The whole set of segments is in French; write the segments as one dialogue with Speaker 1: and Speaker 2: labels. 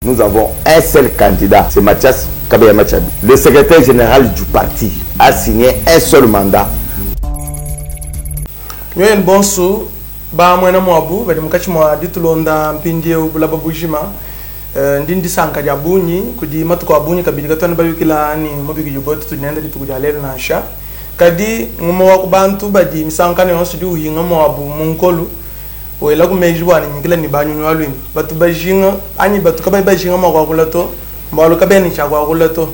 Speaker 1: Nous avons un seul candidat, c'est Mathias Kabeya Machabi. Le secrétaire général du parti a signé un seul mandat.
Speaker 2: Nous avons un bon sou, ba mwana mwabu, badi mkachi mwa ditulonda mpindie ubulaba bujima. Ndindi sanka ya bunyi, kudi matuko abunyi kabidi katwana bayu kila ni mobiki jubotu tunyenda ditukujalele na asha. Kadi ngumo wakubantu badi misankane yonsu di uhinga mwabu munkolu. Wela kumejibwa ni ngila ni banyu nyalwini batu bajinga ani batu kabai bajinga makwa kulato mbalo kabeni chakwa kulato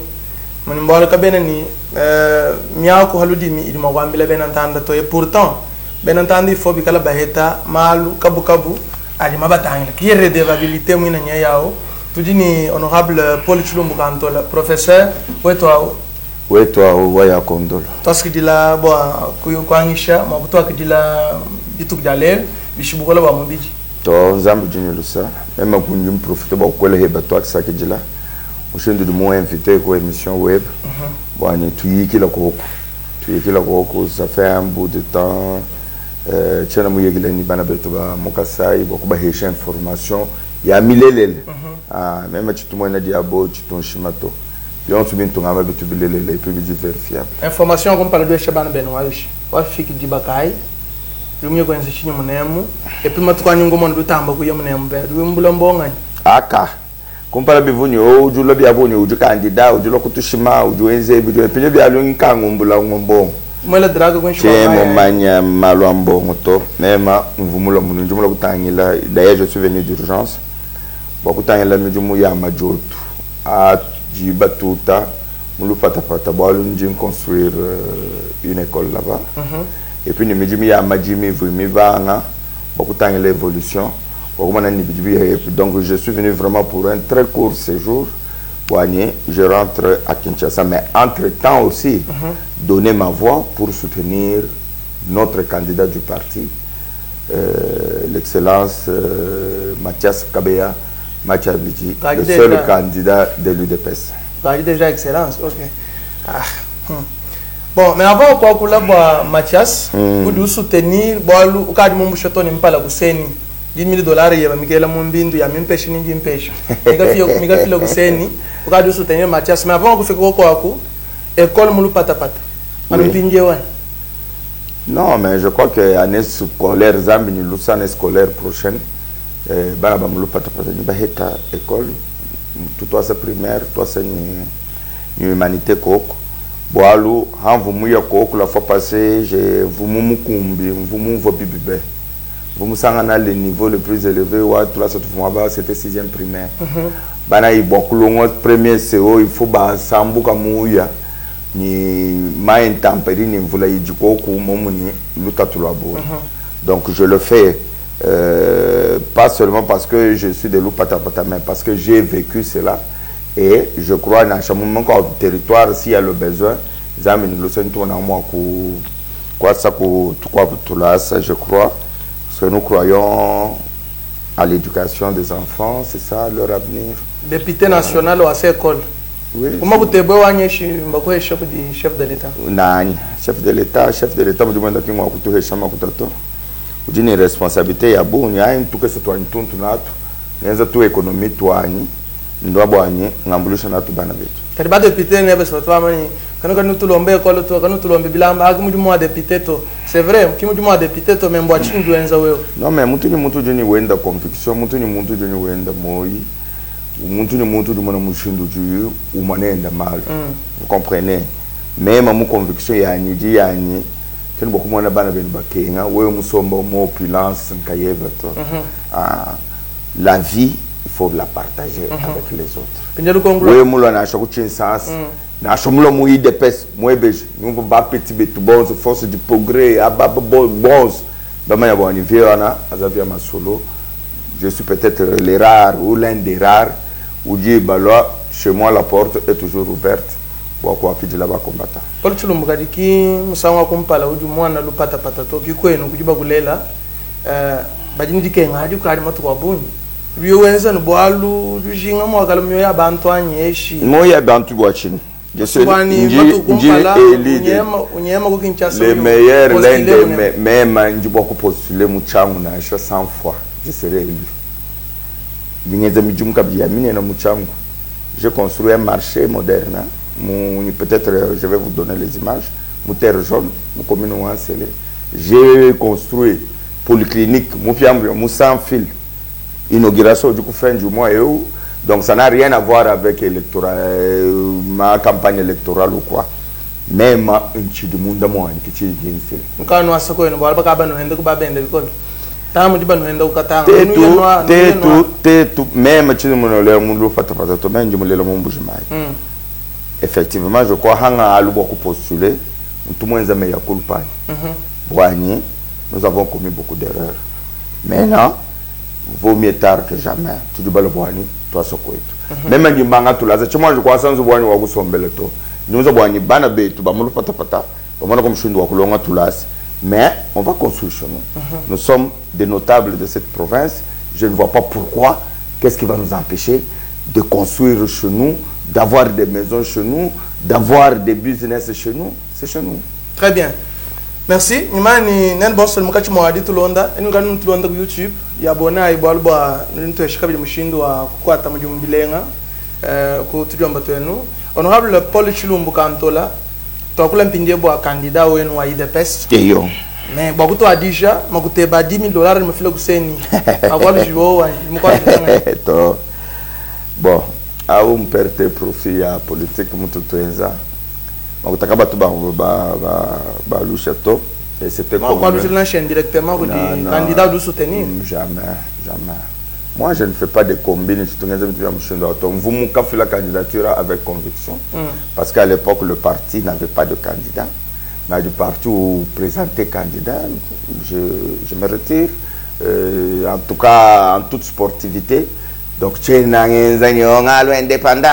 Speaker 2: mani mbalo kabeni ni miako haludi mi idi makwambila benantanda to et pourtant benantanda il faut bikala baheta malu kabu adi mabatangila qui est redevabilité mwina nya yao tudini honorable Paul Chilombo Kantola professeur weto waya kondolo toski dila bo kuyo kwangisha makuto akidila bituk jalel bishibukola ba mubiji
Speaker 1: to nzambe jinyelusa même pour nous profiter ba kwela heba to akisaki jila ushindi du mo invité ko émission web bwana tuyikila koko ça fait un bout de temps tchana muyegila ni bana beto ba mokasai ba ko ba hesha information ya milelele même tu mo na diabo tu ton shimato yon tu bin tonga ba beto bilelele et puis verifiable
Speaker 2: information comme parle de chabana benwashi wa fiki dibakai lumye kwenza chinyo munemu epi matukwa nyungo mondo tamba kuye munemu be lumbula mbonga
Speaker 1: aka kompara bivunyo ujulo byabonyo uju kandida ujulo kutushima uju enze bijo epi bya lunkango mbula ngombo
Speaker 2: mwela draga kwenshwa
Speaker 1: chemo manya malwambo moto mema mvumulo mununju mulo kutangila d'ailleurs je suis venu d'urgence bo kutangila mijumu ya majotu a jibatuta mulu patapata bo alunjin construire une école là-bas. Et puis nous me majimi vrimi vanga beaucoup de temps l'évolution donc je suis venu vraiment pour un très court séjour. Je rentre à Kinshasa mais entre temps aussi donner ma voix pour soutenir notre candidat du parti l'excellence Mathias Kabeya Machabi, le seul candidat de l'UDPS.
Speaker 2: Déjà excellence, ok. Bon, mais avant quoi kula ba Mathias, kudu soutenir boalu ukadi mumbu shotoni mpala kuseni. $10,000 ya Miguel Mumbindu ya mimpeshi ningi mpeshi. Miga filo kuseni, ukadi soutenir Mathias. Mais avant kufika kwa école mulu patapata. Anumpinje wa.
Speaker 1: Non, mais je crois que année scolaire zambi ni lusa année scolaire prochaine bana ba mulu patapata ni baheta école tout toi c'est primaire, toi c'est ni humanité koko. Boalu, hanvumu ya koko la fois passée, j'ai vumu mukumbi, vumu vobibibe. Vumu sangana le niveau le plus élevé, wa tout là cette fois c'était 6e primaire. Bana i bokulongo premier CO, il faut ba sambu kamuya ni ma intempérie ni vula yijikoku momuni lutatulabo. Donc je le fais pas seulement parce que je suis de Lupatapata, mais parce que j'ai vécu cela. Et je crois dans chaque moment qu'on territoire s'il y a le besoin, je crois, parce que nous croyons à l'éducation des enfants, c'est ça leur avenir.
Speaker 2: Député national ou à cette école.
Speaker 1: Oui.
Speaker 2: Comment vous êtes chef de l'État?
Speaker 1: Non, chef de l'État, je me demande qui m'a coûté chama kutato. Une responsabilité ya bon, il y a un tout que c'est toi une tonne il y a tout économie toi ndo bwanye ngambulisha na tubana betu
Speaker 2: kadi ba député ne beso to amani kanu tulombe école to kanu tulombe bilamba akimuju mwa député to c'est vrai kimuju mwa député to membo achindu enza wewe
Speaker 1: non mais mutu ni mutu jeni wenda conviction mutu ni mutu jeni wenda moyi mutu ni mutu dumana mushindu ju umanenda mal vous comprenez même mon conviction yani ken bokumona bana ben bakenga wewe musomba mo opulence nkayeva to la vie il faut la partager avec les autres. Oui, moi na chaque sens. Na chamulo moi de pes, moi beige. Nous ba petit betu bon force du progrès, aba bon. Ba ma ya bon na azavia ma solo. Je suis peut-être les rares ou l'un des rares où Dieu balois chez moi la porte est toujours ouverte. Pour quoi qui là-bas combattant.
Speaker 2: Paul Chilombo kadiki musanwa kumpala uju mwana lupata patato kikwenu kujiba kulela bajini dikenga hadi kali matu kwa bunyi. Biwenza no boalu jinga mo akala myo ya bantu anyeshi
Speaker 1: mo ya bantu boachini je sais
Speaker 2: unyema ko Kinshasa
Speaker 1: le meilleur l'un des même njibo ko postuler muchangu na 100 fois je serai élu J'ai construit un marché moderne. Peut-être je vais vous donner les images. Terre jaune, j'ai construit polyclinique, sans fil. Inauguration du coup fin du mois et où. Donc ça n'a rien à voir avec ma campagne électorale ou quoi. Même un petit de monde à moi qui est bien fait. Effectivement, je crois que postuler, tout le monde a nous avons commis beaucoup d'erreurs. Maintenant, vaut mieux tard que jamais. Tu dis le boani, toi ce quoi. Même si tu tout là, moi je crois sans boani ou sombele to. Nous avons boani bana be tu bamulu pata pata. Bamana comme chindu wa kulonga tout là. Mais on va construire chez nous. Nous sommes des notables de cette province. Je ne vois pas pourquoi. Qu'est-ce qui va nous empêcher de construire chez nous, d'avoir des maisons chez nous, d'avoir des business chez nous? C'est chez nous.
Speaker 2: Très bien. Merci. Nimani nen boss mukati mwadi tulonda enu nganu tulonda ku YouTube ya bona ibalba nto eshikabili mushindo wa kukwata mujumbilenga ku tudyomba twenu honorable Paul Chilumbu Kantola tokula mpindie bwa candidat wenu wa IDPS
Speaker 1: Eyo
Speaker 2: mais bakuto adija makuteba $10,000 mfile kuseni akwalo jiwo wa mkwalo
Speaker 1: to bon au mperte profit ya politique mutu twenza makutaka batu ba lushato et c'était comme
Speaker 2: quoi nous chaîne directement que des candidats de soutenir
Speaker 1: jamais moi je ne fais pas de combines vous me la candidature avec conviction parce qu'à l'époque le parti n'avait pas de candidat mais du parti où présenter candidat je me retire en tout cas en toute sportivité. Donc, tu es indépendant,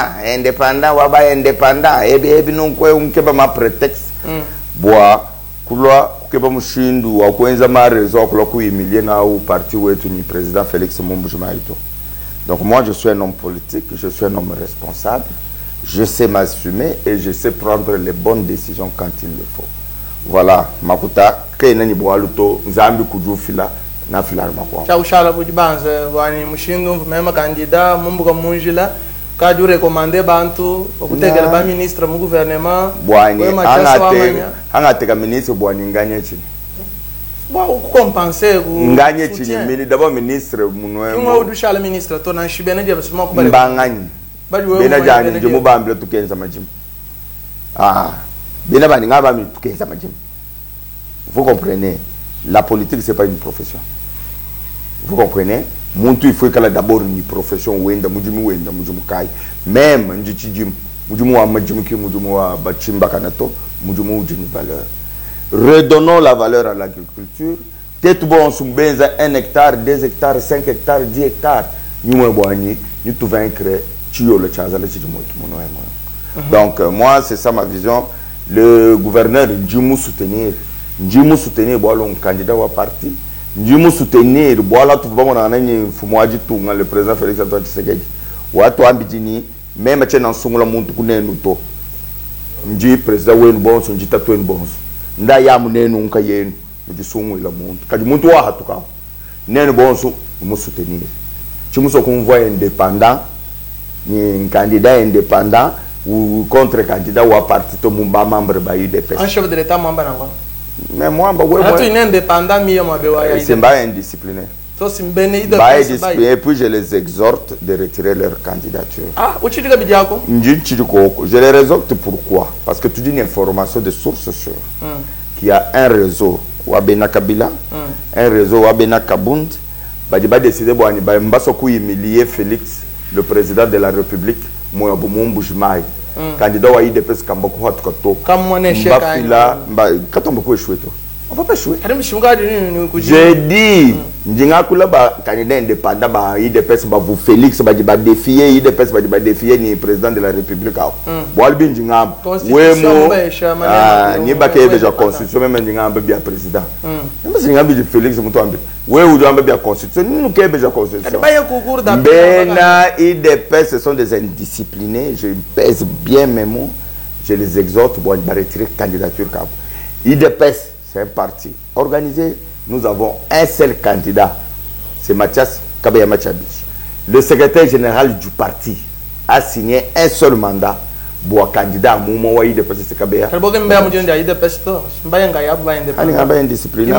Speaker 1: waba indépendant, et non quoi, on peut pas prétexte. Bois, couloir, que pas mouchindu, ou quoi, ils ont raison, que humilié na ou parti où est le président Félix Momboujumaïto. Donc, moi, je suis un homme politique, je suis un homme responsable, je sais m'assumer et je sais prendre les bonnes décisions quand il le faut. Voilà, Makuta, Kenani Boaluto, Zambi Kudjoufila. Na filar mako
Speaker 2: cha ushala bujibanze wani mushindu mema candidat mumbuka munjila ka du recommander bantu okutegela ba ministre mu gouvernement
Speaker 1: bwani angate ka ministre bwani nganye chini
Speaker 2: bwa ukompenser
Speaker 1: nganye chini mini d'abord ministre munwe
Speaker 2: mo udushala ministre to na shibene je basuma ko bale
Speaker 1: mbanganye bena jani je mubambile tukenza majim bena bani ngaba mi tukenza majim. Vous comprenez, la politique c'est pas une profession. Vous comprenez? Muntu il faut qu'elle d'abord une profession wenda mujimu kai. Même njichijim mujimu wa majimu ki mujimu wa bachimba kanato mujimu ujini valeur. Redonnons la valeur à l'agriculture. Peut-être bon sumbenza 1 hectare, 2 hectares, 5 hectares, 10 hectares. Nous boigni, nous tout vaincre tio le chazale chijimu tumono. Donc moi c'est ça ma vision. Le gouverneur Djimou soutenir un candidat au parti. Djimou soutenir voilà tout le monde fumoaji tunga le président Félix Antoine Tshisekedi. Watu ambitini même tena nsungula muntu kunenu to. Nji président wenu bonso nji tatu wenu bonso. Nda ya munenu nka yenu nji sungu ila muntu. Kadi muntu wa hatuka. Nenu bonso mu soutenir. Chimuso convoi indépendant ni candidat indépendant ou contre-candidat ou à parti to mumba membre ba UDPS.
Speaker 2: Un chef de l'État membre n'angwa.
Speaker 1: Mais moi
Speaker 2: tu es indépendant
Speaker 1: c'est pas indiscipliné.
Speaker 2: So simbene
Speaker 1: et puis je les exhorte de retirer leur candidature.
Speaker 2: Ah, où tu dis que bidiako?
Speaker 1: Je les exhorte pourquoi? Parce que tu dis une information de source sûre. Qu'il y a un réseau Wabena Kabila, un réseau Wabena Kabund, bah décider bon bah mbasoku humilier Félix, le président de la République, moi Boumoumboujimaï. Candidat wa IDPS Kambako Hatkato.
Speaker 2: Comme mon échec.
Speaker 1: Quand on peut échouer, on va pas échouer.
Speaker 2: J'ai
Speaker 1: dit, Ndingakula ba candidat indépendant ba IDPS ba vous Félix ba défier IDPS ba défier ni président de la République. Boalbi Ndingam. Wemo. Ni ba ke déjà constitution même Ndingam bien président. Même si Ndingam bi Félix mutombe. Ouais ou doit bien constitution. Nous ke déjà constitution. Bena IDPS ce sont des indisciplinés, je pèse bien mes mots. Je les exhorte pour retirer candidature. IDPS c'est un parti organisé. Nous avons un seul candidat, c'est Mathias Kabayama Tchabich. le secrétaire général du parti a signé un seul mandat pour candidat à moment où il dépasse ce cabéa.
Speaker 2: Parce que mbaya mujende ya ide pesto, mbaya ngaya ba inde.
Speaker 1: Ani ngaba indiscipline,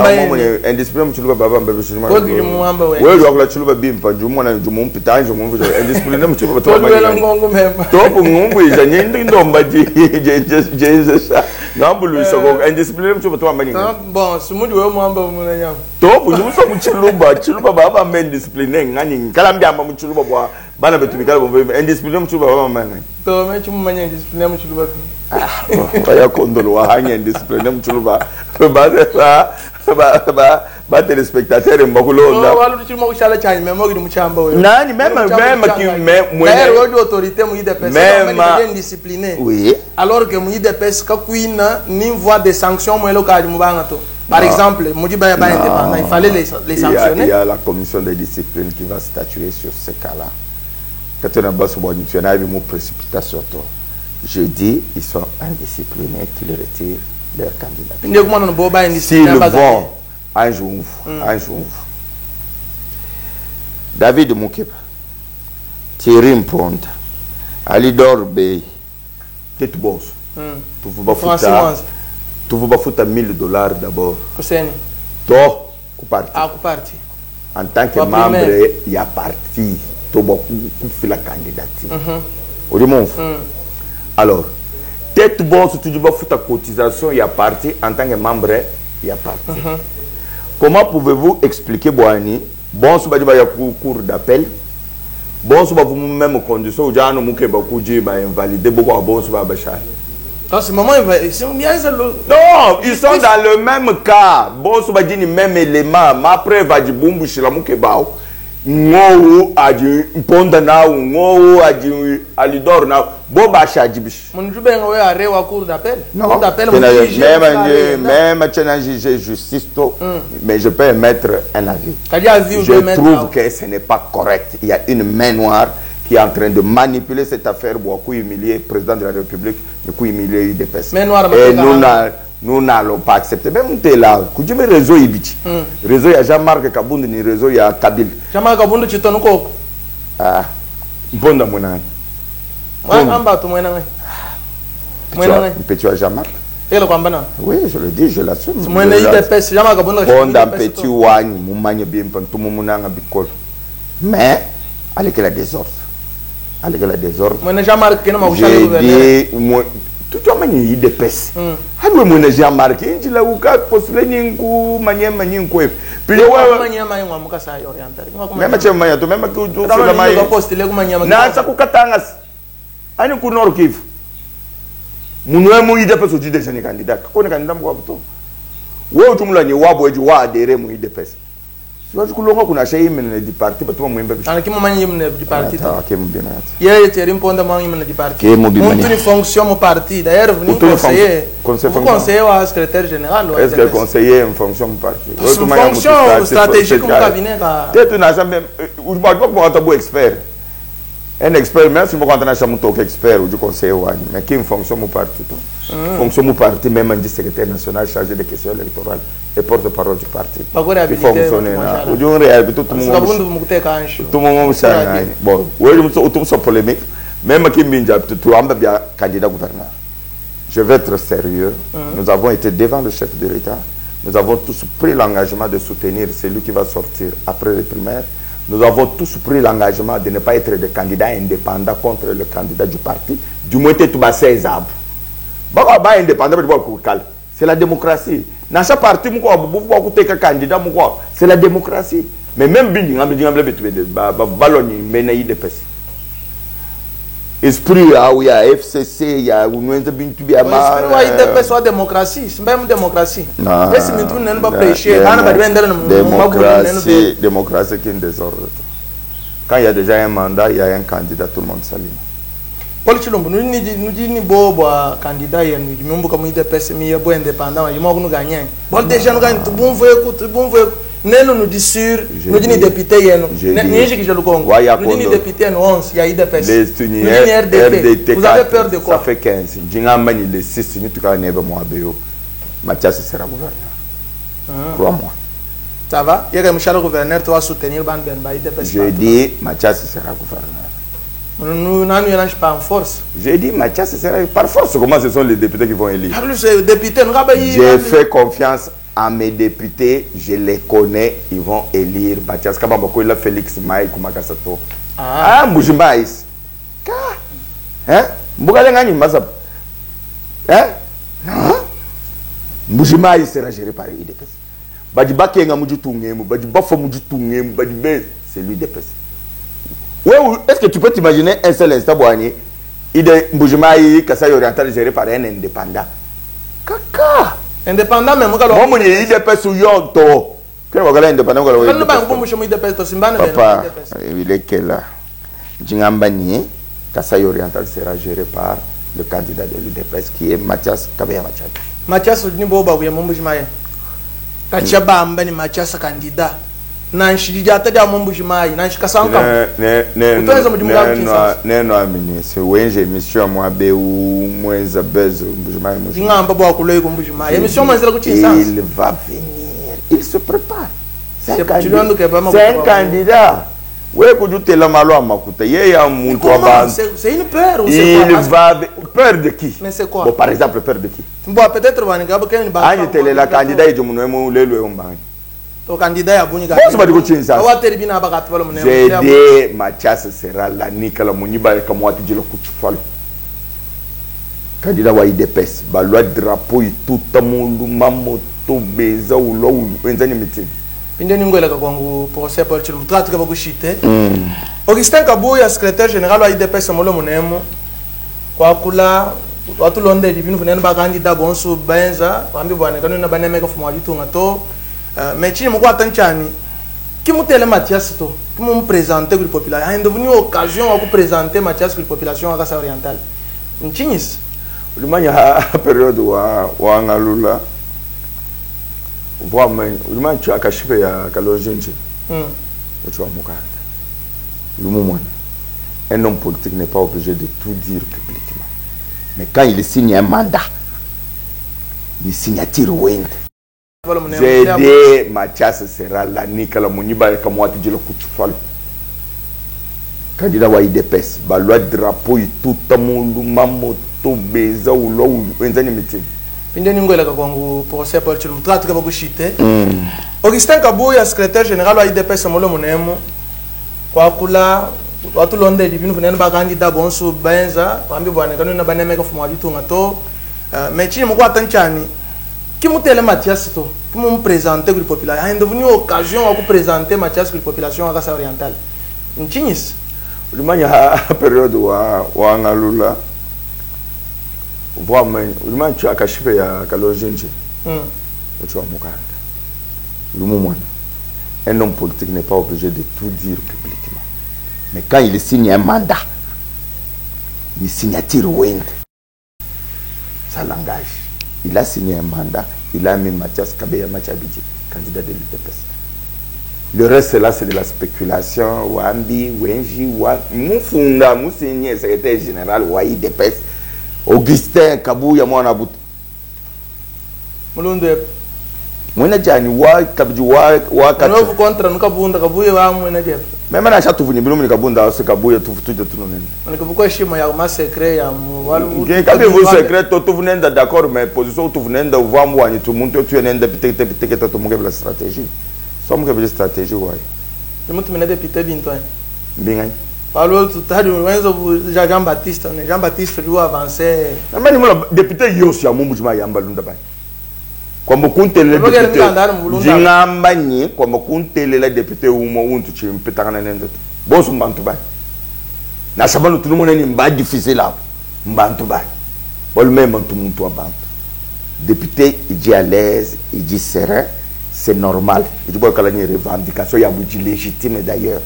Speaker 1: indiscipline mchuluba baba mbabe shima.
Speaker 2: Ko gi mu amba we.
Speaker 1: Wewe wakula chuluba bimpa jumu na jumu mpita jumu mvujo indiscipline mchuluba to
Speaker 2: mani. Wela ngongo memba.
Speaker 1: To ngumbu ija nyindi ndomba je sha. Ngambu luisa ko indiscipline mchuluba to mani.
Speaker 2: Bon, sumudi we mu amba mu na nyama.
Speaker 1: To bujumu so mchuluba baba men discipline ngani kalambya amba mchuluba bwa bana betumikala bombe indiscipline mchuluba baba mani.
Speaker 2: To me chumu manye discipline mchuluba.
Speaker 1: Vaya condolo wa hanya discipline mchuluba ba téléspectateur mbakulo
Speaker 2: na walu chimo kushala chanye memo gi muchamba we
Speaker 1: nani même
Speaker 2: moi autorité mu IDPS même discipliné
Speaker 1: oui
Speaker 2: alors que mu IDPS ka kuina ni voie de sanction mo local mu banga to par exemple mu di ba indépendant il fallait les sanctionner.
Speaker 1: Il y a la commission de discipline qui va statuer sur ce cas-là. Quand on a bossé bon tu as vu mon précipitation toi. Je dis, ils sont indisciplinés, qu'ils retirent leur candidature. S'ils vont un jour, David Moukiba, Thierry Mponda, Alidor Bey, Tete Boss, tu vas foutre $1000 d'abord. Toi,
Speaker 2: parti.
Speaker 1: En tant que membre, il y a parti, tu vas faire la candidature. Alors, tête bon, si tu vas foutre ta cotisation, il y a parti, en tant que membre, il y a parti. Comment pouvez-vous expliquer, Boani, bon, si vous avez un cours d'appel, bon, si vous avez même condition, vous avez invalidé beaucoup, bon, si vous avez non, ils sont dans le même cas. Bon, si vous avez le même élément, mais après, vous avez dit, ngou aji mponda na ngou aji alidor na boba shajibish
Speaker 2: mon jube ngwe arewa cour d'appel
Speaker 1: cour d'appel même chena juge justice to mais je peux émettre un avis. Je trouve que ce n'est pas correct. Il y a une main noire qui est en train de manipuler cette affaire pour humilier le président de la République, pour humilier l'UDPS. Et nous n'allons pas accepter. Même tu es là, tu as réseau Ibichi. Réseau, il y a Jean-Marc Kabound, ni réseau, il y a Kabil.
Speaker 2: Jean-Marc Kabound, tu t'en quoi?
Speaker 1: Ah, bon dans mon âme.
Speaker 2: Moi, je
Speaker 1: Petit Jean-Marc.
Speaker 2: Et le Kwambana?
Speaker 1: Oui, je le dis, je l'assume.
Speaker 2: Moi, je l'ai Jean-Marc Kabound.
Speaker 1: Bon dans Petit Ouani, mon magne bien, tout mon mounang à Bicol. Mais, avec la désordre. Avec la désordre.
Speaker 2: Moi, Jean-Marc, qui n'a pas eu
Speaker 1: tout le monde est IDPS. Alors, mon Jean-Marc, il a eu qu'à postuler n'importe manière. Puis, même si tu as même postulé comme manière. Non, ça coûte tangas. Ani ku Nord Kivu. Munwe mu IDPS au déjà ni candidat. Ko ni candidat mwa buto. Wo tumula ni wabo eji wa adere mu IDPS. Siwaju kulonga kuna shei mene di parti batuma mwembe.
Speaker 2: Ana kimo manyi mene di parti.
Speaker 1: Ah, kemo bien mat.
Speaker 2: Ye Thierry Mponda manyi mene di parti.
Speaker 1: Kemo bien.
Speaker 2: Monte une fonction au parti. D'ailleurs, vous conseiller au secrétaire général.
Speaker 1: Est-ce que conseiller une fonction au parti?
Speaker 2: Une fonction stratégique au cabinet.
Speaker 1: Peut-être n'a jamais ou pas pour un expert. Un expert, même si vous rentrez dans un expert ou du conseiller, mais qui est une fonction au parti. Fonction au parti, même un secrétaire national chargé des questions électorales et porte-parole du parti. Il fonctionne là. Tout le monde sait. Bon, tout ça polémique. Même qui est tout un candidat gouverneur. Je vais être sérieux. Nous avons été devant le chef de l'État. Nous avons tous pris l'engagement de soutenir celui qui va sortir après les primaires. Nous avons tous pris l'engagement de ne pas être des candidats indépendants contre le candidat du parti. Du moins, tu vas 16 arbres. C'est la démocratie. Dans chaque parti, c'est la démocratie. Mais même si esprit, il y a FCC, il y a
Speaker 2: démocratie. C'est même démocratie.
Speaker 1: Démocratie qui est désordre. Quand il y a déjà un mandat, il y a un candidat, tout le monde s'aligne.
Speaker 2: Paul Chilombo, nous disons que candidat, nous sommes comme IDPS, nous sommes indépendants, nous sommes gagnants. Paul déjà nous gagnons, bon nous disons sûr, nous disons député, nous disons député, nous 11, il y a IDPS. RDT, vous avez peur de quoi?
Speaker 1: Ça fait 15. Djingamani les 6, nous sommes Mathias sera gouverneur. Crois-moi.
Speaker 2: Ça va? Il y a le gouverneur qui va soutenir le IDPS.
Speaker 1: J'ai dit, Mathias sera gouverneur.
Speaker 2: Nous n'en pas en force.
Speaker 1: J'ai dit, Mathias sera par force. Comment ce sont les députés qui vont élire? J'ai fait confiance à mes députés, je les connais, ils vont élire Mathias Kabambako, il a Félix Maï, Kumakasato. Ah, Moujimaïs. Hein? Mbougalengani Mazab. Hein? Non? Moujimaïs sera géré par l'IDPS. Badiba Kenga Moujitungemu, Badiba Fomujitungemu, Badibé, c'est l'IDPS. Ouais, est-ce que tu peux t'imaginer un seul instant, Boani, Moujimaïs, Kassai Oriental géré par un indépendant? Caca!
Speaker 2: Indépendant, mais moi,
Speaker 1: je IDPS ou Yonto. Indépendant, papa, il est quel là? Djingambani, Kassai Oriental sera géré par le candidat de l'IDPS qui est Mathias Kabeya Machad.
Speaker 2: Mathias Niboba, oui, mon Boujimaï. Kachaba Ambani Mathias candidat. Nanshidjata de mon Boujimaï, Nanshikasanka.
Speaker 1: Non, c'est oui, j'ai mission moi, ou moins à buzz, Boujimaï.
Speaker 2: Il va
Speaker 1: venir, il se prépare. C'est un candidat. Oui,
Speaker 2: c'est une peur ou
Speaker 1: c'est quoi? Peur de qui?
Speaker 2: Mais c'est quoi?
Speaker 1: Bon, par exemple, peur de qui?
Speaker 2: Bon, peut-être
Speaker 1: le candidat est
Speaker 2: au candidat
Speaker 1: j'ai dit Mathias sera la Nicolas Mouniba et Kamouati de l'Okuchufal. Candidat wa IDPS, baloi drapeau et tout le monde, mamoto, beza ou l'eau, un meeting.
Speaker 2: Procès pour Augustin Kabouya, secrétaire général de l'IDPS, Molo Monemo, Kwakula, tout le monde est venu candidat Bonso Benza, Rambi Boanekano, Nabanemeka Fumadutungato, mais tu me vois Tanchani, qui m'a télé Mathias, qui m'a présenté pour la population. Il est devenu occasion de présenter Mathias pour la population à Gassa orientale. N'tinis.
Speaker 1: Le man a période où on a lula. Voir mais le man tu as caché à Kalojinji. Tu as mon le moment. Un homme politique n'est pas obligé de tout dire publiquement. Mais quand il signe un mandat, il signature Wind. J'ai dit Mathias sera la Nicolas Mouniba et Kamouati de l'Okuchufal. Candidat wa IDPS, baloi drapeau et tout le monde, mamoto, beza ou l'eau, un meeting.
Speaker 2: Procès pour Augustin Kabouya, secrétaire général de l'IDPS, Molo Monemo, Kwakula, tout le monde est venu candidat Bonso Benza, Rambi Boanekano, Nabanemeka Fumadutungato, mais tu me vois Tanchani. Qui m'a télé Mathias, qui m'a présenté pour la population. Il est devenu occasion de présenter Mathias pour la population à Gassa orientale. N'tinis.
Speaker 1: Le man a période où on a lula. Voir mais le man tu as caché à Kalojinji. Tu as mon le moment. Un homme politique n'est pas obligé de tout dire publiquement. Mais quand il signe un mandat, il signature Wind. Ça l'engage. Il a signé un mandat, il a mis Mathias Kabeya Machabidji, candidat de l'IDPS. Le reste, là, c'est de la spéculation. Wambi, Wenji, Moufunda, Moussigné, secrétaire général, IDPS, Augustin Kabouya, moi, Nabout. Moi, Djani, Kabji,
Speaker 2: Katu. Contre nous, Kabouya,
Speaker 1: même à chaque tour, nous Kabunda, c'est Kabouya, tout le monde.
Speaker 2: Pourquoi chez moi, il y a un secret,
Speaker 1: vous secret, tout le monde d'accord, mais position, tout le monde, voir moi, tout le monde, tu es un député, tout le monde, la stratégie. Somme que stratégie, ouais.
Speaker 2: Le monde me député,
Speaker 1: bien.
Speaker 2: Alors, tout à l'heure, Jean-Baptiste, Jean-Baptiste, lui, avancé.
Speaker 1: Mais le député, il y a aussi un moment où il y a un ballon de bain. Comme on télé les députés, Djingambani, comme on télé les députés ou mon tu peux t'en aller. Bon, son bantuba. Na sabano tout le monde est pas difficile là. Bantuba. Bon, même tout le monde doit bantu. Député, il dit à l'aise, il dit serein, c'est normal. Il dit qu'il y a une revendication, il y a une légitime d'ailleurs.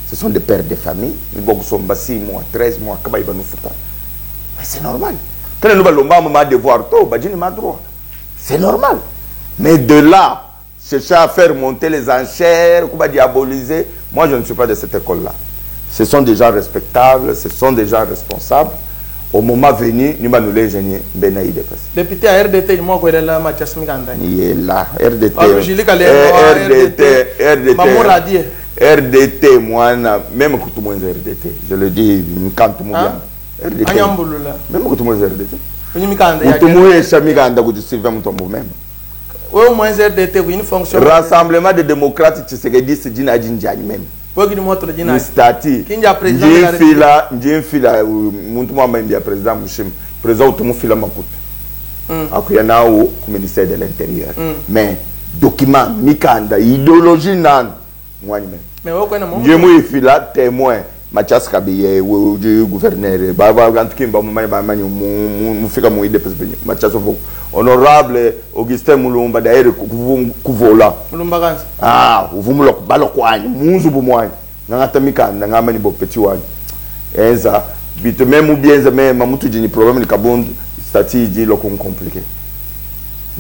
Speaker 1: Ce sont des pères de famille. Ils sont 6 mois, 13 mois, comment ils vont nous foutre? C'est normal. Quand nous allons devoir tout, il y a droit. C'est normal. Mais de là, chercher à faire monter les enchères, diaboliser, moi je ne suis pas de cette école-là. Ce sont des gens respectables, ce sont des gens responsables. au moment venu nous va nous les gêner bena IDPS.
Speaker 2: Député à RDT moi quoi là Mathias Mikanda.
Speaker 1: Il est là RDT.
Speaker 2: RDT. Mamoura dit.
Speaker 1: RDT moi même que tout le monde RDT. Je le dis quand tout le monde. RDT.
Speaker 2: Anyambulula.
Speaker 1: Même que tout le monde RDT.
Speaker 2: Ni Mikanda.
Speaker 1: Tout le monde est Mikanda que tu sais vraiment ton même.
Speaker 2: Au moins RDT une fonction.
Speaker 1: Rassemblement des démocrates tu sais que dit c'est dina jinjani même.
Speaker 2: Poki ni moto dina.
Speaker 1: Stati.
Speaker 2: Kinja président de la République.
Speaker 1: J'ai fila muntu mwa mende ya président Mushim. Président tout fila makuta. Akuyana au ministère de l'Intérieur. Mais document Mikanda idéologie nan mwani même.
Speaker 2: Mais au kwena mo.
Speaker 1: J'ai mwe fila témoin Mathias Kabiye du gouverneur baba gantkimba mumanya bamanya mufika mu IDPS Mathias Ofo honorable Augustin Mulumba d'ailleurs kuvola
Speaker 2: Mulumba kansi
Speaker 1: uvumulo balokwani munzu bumwani ngata Mikanda ngama ni bo petit wani enza bito même bienza même mutu jini problème ni kabundu stati ji loko compliqué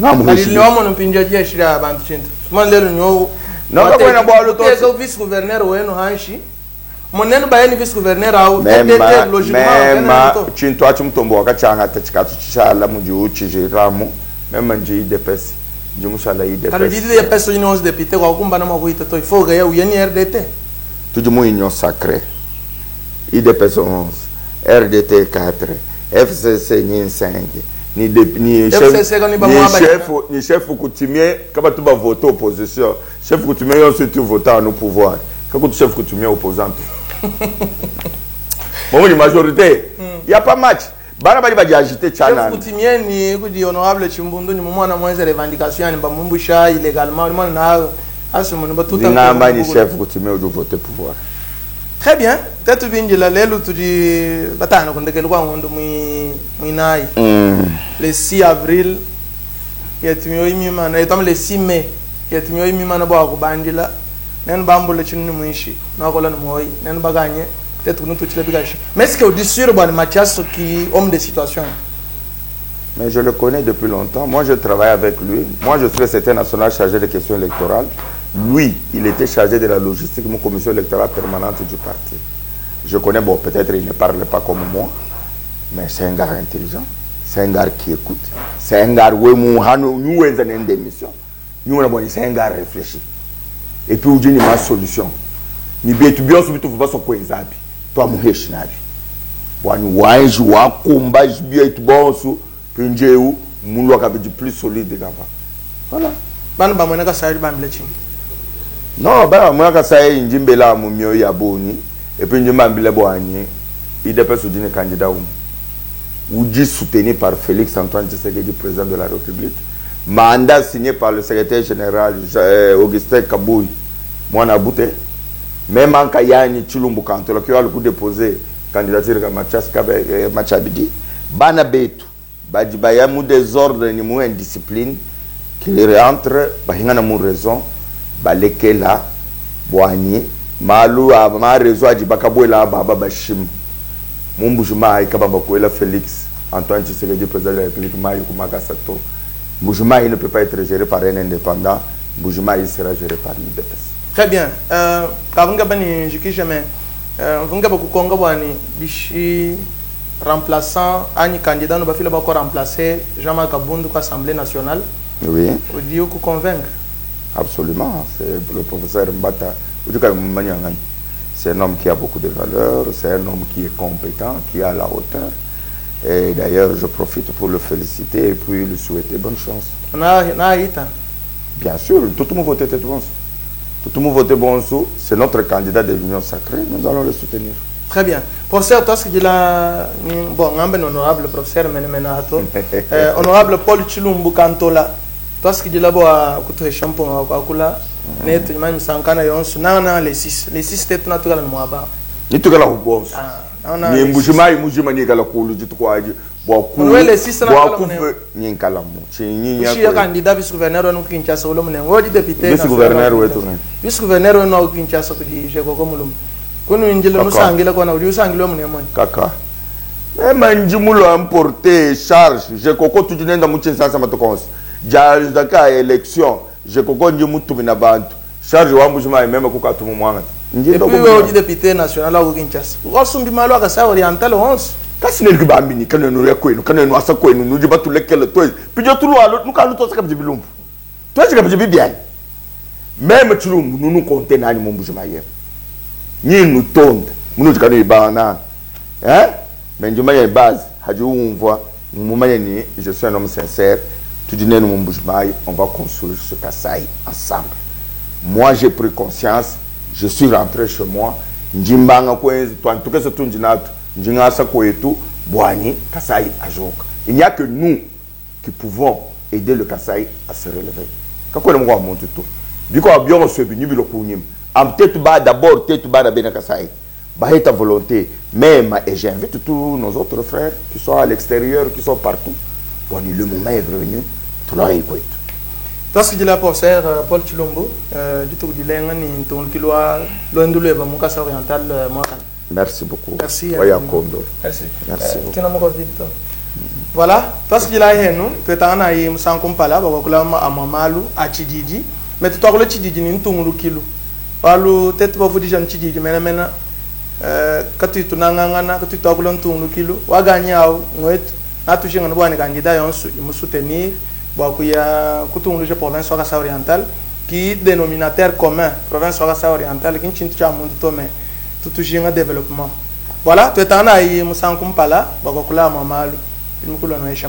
Speaker 2: ali wamo mpinja je shira abantu chintu man lelo nyo
Speaker 1: no kwena bolo to
Speaker 2: so vice gouverneur wenu hanshi moneno bayeni vice gouverneur au tete logement
Speaker 1: même chintu achumtombo wakachanga tachikatu chishala muji uchijiramu même nji IDPS nji mushala IDPS
Speaker 2: kalo jidi ya peso ni 11 députés kwa kumba na makuita to ifoga ya uyeni RDT
Speaker 1: tujumu union sacrée IDPS 11 RDT 4 FCC ni 5 ni chef coutumier kama tuba voter opposition chef coutumier yo surtout voter au pouvoir quand tu chef coutumier opposant bon une majorité il y a pas match bana bali baji agiter chana
Speaker 2: chef coutumier ni kudi honorable Chimbundu ni mwana mwenza revendication ni bamumbusha illégalement ni mwana asumu ni batuta
Speaker 1: na mani chef coutumier au voter pouvoir.
Speaker 2: Très bien. Peut-être que la lelo tu dis batano quand quelqu'un on nai le 6 avril yetimyo imima na etam le 6 mai yetimyo imima na ba ko bandila nen bambule chinu muishi na ko lan moy nen baganye peut-être que nous tout le bigashi mais est-ce que au sûr bon Mathias qui homme de situation
Speaker 1: mais je le connais depuis longtemps moi je travaille avec lui moi je suis secrétaire national chargé des questions électorales. Lui, il était chargé de la logistique, mon commission électorale permanente du parti. Je connais, bon, peut-être il ne parle pas comme moi, mais c'est un gars intelligent, c'est un gars qui écoute, c'est un gars où nous avons une démission, c'est un gars réfléchi. Et puis, il y a une solution. Ni betu bien sûr, tu vas pas sortir zabi. Toi, mon hechinabi. Bon, nous avons un combat, bien tout bon sous, puis nous avons un plus solide là-bas. Voilà.
Speaker 2: Ban ba mona ka sayi ba mbelechi.
Speaker 1: Non, bah moi quand ça est njimbela mu mio ya boni et puis njimba mbile boani IDPS ujine candidat uji soutenu par Félix Antoine Tshisekedi président de la République mandat signé par le secrétaire général Augustin Kabouy mwana bute même en Kayani Chilumbu Kantola qui a le coup déposé candidature à Mathias Machabidi bana betu bajibaya mu désordre ni mu indiscipline qu'il rentre bahingana mu raison balekela boani malu ma réseau ajibaka boela baba bashim mumbujuma ikabamba koela Félix Antoine Tshisekedi président de la République mayu kumaka sato Mbujuma il ne peut pas être géré par un indépendant Mbujuma il sera géré par l'IDPS.
Speaker 2: Très bien kavunga bani jikijame vunga bakukonga bwani bishi remplaçant ani candidat no bafila bako remplacer Jean-Marc Kabundu ko Assemblée nationale.
Speaker 1: Oui.
Speaker 2: Au Dieu qu'on convaincre.
Speaker 1: Absolument, c'est le professeur Mbata. C'est un homme qui a beaucoup de valeur, c'est un homme qui est compétent, qui est à la hauteur. Et d'ailleurs, je profite pour le féliciter et puis lui souhaiter bonne chance. Bien sûr, tout le monde vote bon. Tout le monde vote bon, c'est notre candidat de l'Union sacrée, nous allons le soutenir.
Speaker 2: Très bien. Professeur, toi, ce que tu as bon, honorable professeur Menemenato, honorable Paul Chilumbu Kantola, toi, ce que tu as dit, tu shampoo, net, même sans canard, non, les 6 têtes naturelles, moi, bah.
Speaker 1: Tu as la bourse. Ni Mbujima, Mbujima, ni la couleur du trois. Beaucoup.
Speaker 2: Les 6
Speaker 1: ni kalamu.
Speaker 2: Ni candidat vice-gouverneur no Kinshasa ou l'homme ne député.
Speaker 1: Vice-gouverneur ou tout.
Speaker 2: Vice-gouverneur no Kinshasa que dit j'ai comme l'homme. Kono njelo no sangila kona uri sangilo mune mone.
Speaker 1: Kaka. Même njimulo importer charge, j'ai koko tu nenda muchin sasa matokons. Ja daka élection, j'ai koko njimutu bina bantu. Charge wa Mbujima même ko katumu mwanga.
Speaker 2: Et puis au député national au Kinshasa. Osumbi malo akasa oriental 11.
Speaker 1: kasi ne liba mbini kana no reko enu kana no asako enu no jiba to lekele to pijo tulu alo nuka no to saka bibilumbu to saka bibibian même tulumbu nous compter na ni mombu jamaye ni nous tonde nous kana iba na mais jamaye base haji umvwa mumanya ni je suis un homme sincère tu dis nous mombu jamaye on va construire ce Kasai ensemble. Moi j'ai pris conscience, je suis rentré chez moi njimbanga kwenzi to en tout cas ce tunjinatu njingasa kwetu bwani Kasai ajoka. Il n'y a que nous qui pouvons aider le Kasai à se relever. Kako le mwa monte tout. Biko abion se bini bilo kunyim. Am tetu ba d'abord tetu ba na bena Kasai. Ba ta volonté même et j'invite tous nos autres frères qui sont à l'extérieur, qui sont partout. Bon, le moment est venu, tout là est quoi.
Speaker 2: Parce que je l'ai pensé Paul Chilombo, du tout du lenga ni ton kilo loin de l'Eva mon Kasai oriental moi.
Speaker 1: Merci beaucoup.
Speaker 2: Merci.
Speaker 1: Merci. Merci
Speaker 2: beaucoup. Voilà, parce que là nous, tu es en aïe sans compala, bakula amamalu achididi, mais tu as le chididi ni tumulu kilo. Palu tête pas vous dire chididi mais quand tu tunangana quand tu as le tumulu kilo, wa gagner au ngoet na toucher ngana bwana candidat yonsu me soutenir bakuya kutumulu je province orientale qui dénominateur commun province orientale qui chintu monde tome tout un développement. Voilà, tu es en aïe sans compala, bakula mamalu. Il me coule un échec.